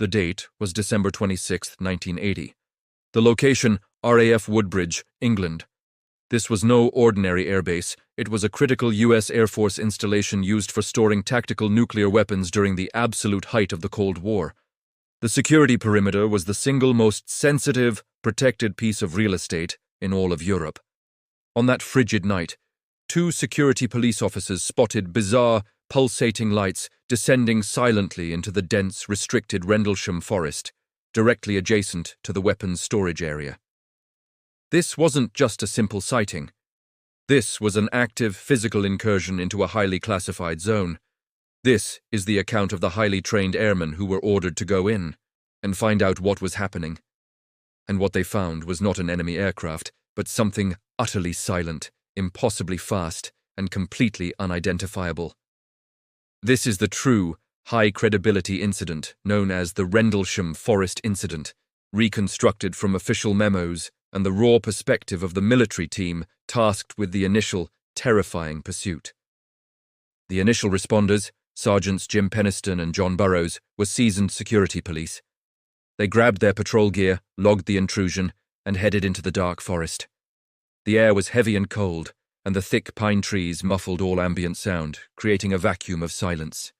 The date was December 26, 1980. The location, RAF Woodbridge, England. This was no ordinary airbase. It was a critical U.S. Air Force installation used for storing tactical nuclear weapons during the absolute height of the Cold War. The security perimeter was the single most sensitive, protected piece of real estate in all of Europe. On that frigid night, 2 security police officers spotted bizarre, pulsating lights descending silently into the dense, restricted Rendlesham forest, directly adjacent to the weapons storage area. This wasn't just a simple sighting. This was an active physical incursion into a highly classified zone. This is the account of the highly trained airmen who were ordered to go in and find out what was happening. And what they found was not an enemy aircraft, but something utterly silent, impossibly fast, and completely unidentifiable. This is the true, high-credibility incident known as the Rendlesham Forest Incident, reconstructed from official memos and the raw perspective of the military team tasked with the initial, terrifying pursuit. The initial responders, Sergeants Jim Penniston and John Burrows, were seasoned security police. They grabbed their patrol gear, logged the intrusion, and headed into the dark forest. The air was heavy and cold, and the thick pine trees muffled all ambient sound, creating a vacuum of silence.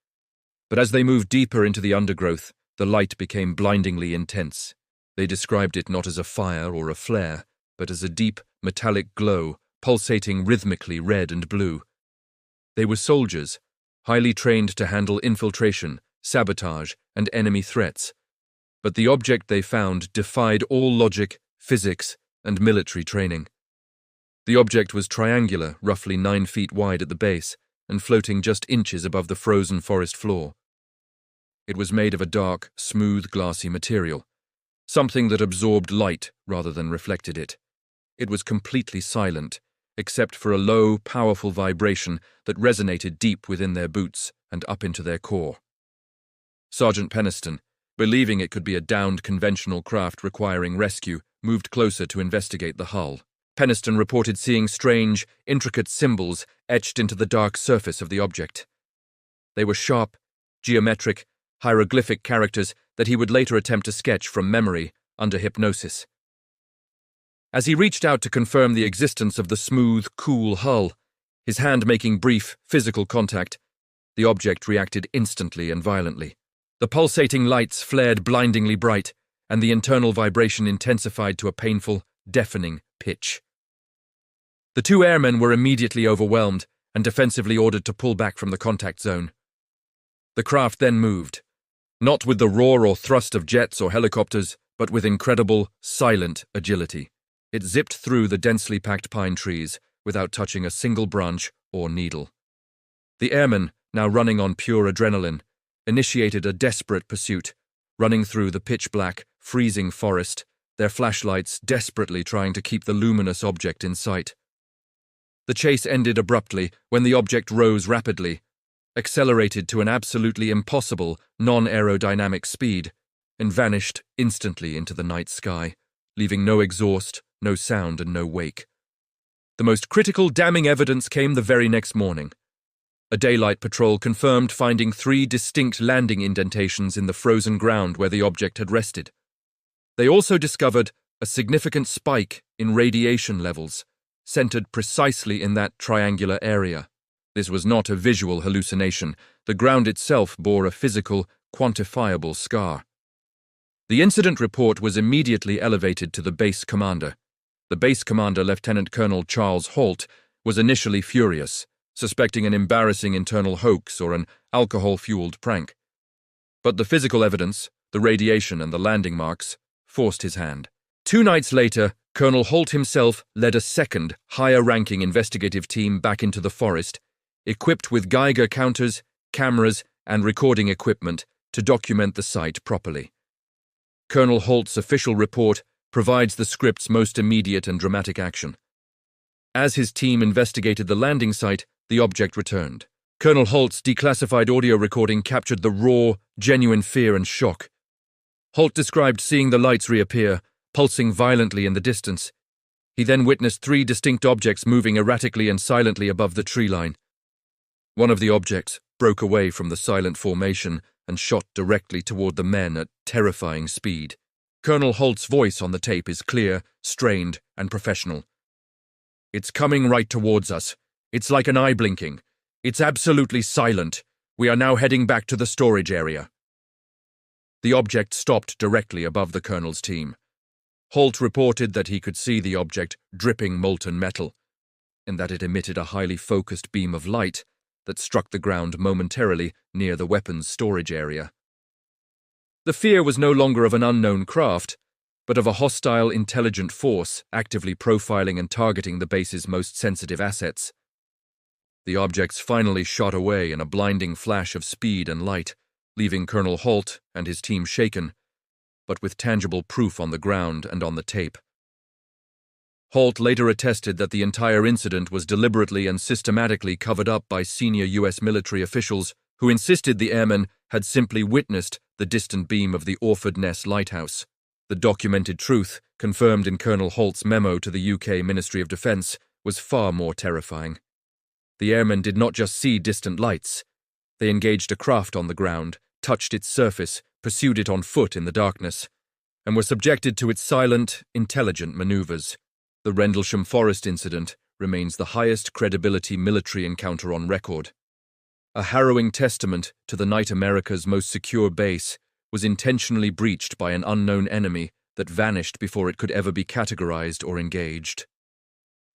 But as they moved deeper into the undergrowth, the light became blindingly intense. They described it not as a fire or a flare, but as a deep, metallic glow, pulsating rhythmically red and blue. They were soldiers, highly trained to handle infiltration, sabotage, and enemy threats. But the object they found defied all logic, physics, and military training. The object was triangular, roughly 9 feet wide at the base, and floating just inches above the frozen forest floor. It was made of a dark, smooth, glassy material, something that absorbed light rather than reflected it. It was completely silent, except for a low, powerful vibration that resonated deep within their boots and up into their core. Sergeant Penniston, believing it could be a downed conventional craft requiring rescue, moved closer to investigate the hull. Penniston reported seeing strange, intricate symbols etched into the dark surface of the object. They were sharp, geometric, hieroglyphic characters that he would later attempt to sketch from memory under hypnosis. As he reached out to confirm the existence of the smooth, cool hull, his hand making brief, physical contact, the object reacted instantly and violently. The pulsating lights flared blindingly bright, and the internal vibration intensified to a painful, deafening pitch. The 2 airmen were immediately overwhelmed and defensively ordered to pull back from the contact zone. The craft then moved, not with the roar or thrust of jets or helicopters, but with incredible, silent agility. It zipped through the densely packed pine trees without touching a single branch or needle. The airmen, now running on pure adrenaline, initiated a desperate pursuit, running through the pitch-black, freezing forest, their flashlights desperately trying to keep the luminous object in sight. The chase ended abruptly when the object rose rapidly, accelerated to an absolutely impossible, non-aerodynamic speed, and vanished instantly into the night sky, leaving no exhaust, no sound, and no wake. The most critical damning evidence came the very next morning. A daylight patrol confirmed finding 3 distinct landing indentations in the frozen ground where the object had rested. They also discovered a significant spike in radiation levels, centered precisely in that triangular area. This was not a visual hallucination. The ground itself bore a physical, quantifiable scar. The incident report was immediately elevated to the base commander. The base commander, Lieutenant Colonel Charles Holt, was initially furious, suspecting an embarrassing internal hoax or an alcohol-fueled prank. But the physical evidence, the radiation and the landing marks, forced his hand. 2 nights later, Colonel Holt himself led a second, higher-ranking investigative team back into the forest, equipped with Geiger counters, cameras, and recording equipment to document the site properly. Colonel Holt's official report provides the script's most immediate and dramatic action. As his team investigated the landing site, the object returned. Colonel Holt's declassified audio recording captured the raw, genuine fear and shock. Holt described seeing the lights reappear, pulsing violently in the distance. He then witnessed 3 distinct objects moving erratically and silently above the tree line. One of the objects broke away from the silent formation and shot directly toward the men at terrifying speed. Colonel Holt's voice on the tape is clear, strained, and professional. "It's coming right towards us. It's like an eye blinking. It's absolutely silent. We are now heading back to the storage area." The object stopped directly above the colonel's team. Holt reported that he could see the object dripping molten metal, and that it emitted a highly focused beam of light that struck the ground momentarily near the weapons storage area. The fear was no longer of an unknown craft, but of a hostile, intelligent force actively profiling and targeting the base's most sensitive assets. The objects finally shot away in a blinding flash of speed and light, leaving Colonel Holt and his team shaken, but with tangible proof on the ground and on the tape. Holt later attested that the entire incident was deliberately and systematically covered up by senior U.S. military officials who insisted the airmen had simply witnessed the distant beam of the Orford Ness lighthouse. The documented truth, confirmed in Colonel Holt's memo to the UK Ministry of Defence, was far more terrifying. The airmen did not just see distant lights. They engaged a craft on the ground, touched its surface, pursued it on foot in the darkness, and were subjected to its silent, intelligent maneuvers. The Rendlesham Forest incident remains the highest credibility military encounter on record. A harrowing testament to the night America's most secure base was intentionally breached by an unknown enemy that vanished before it could ever be categorized or engaged.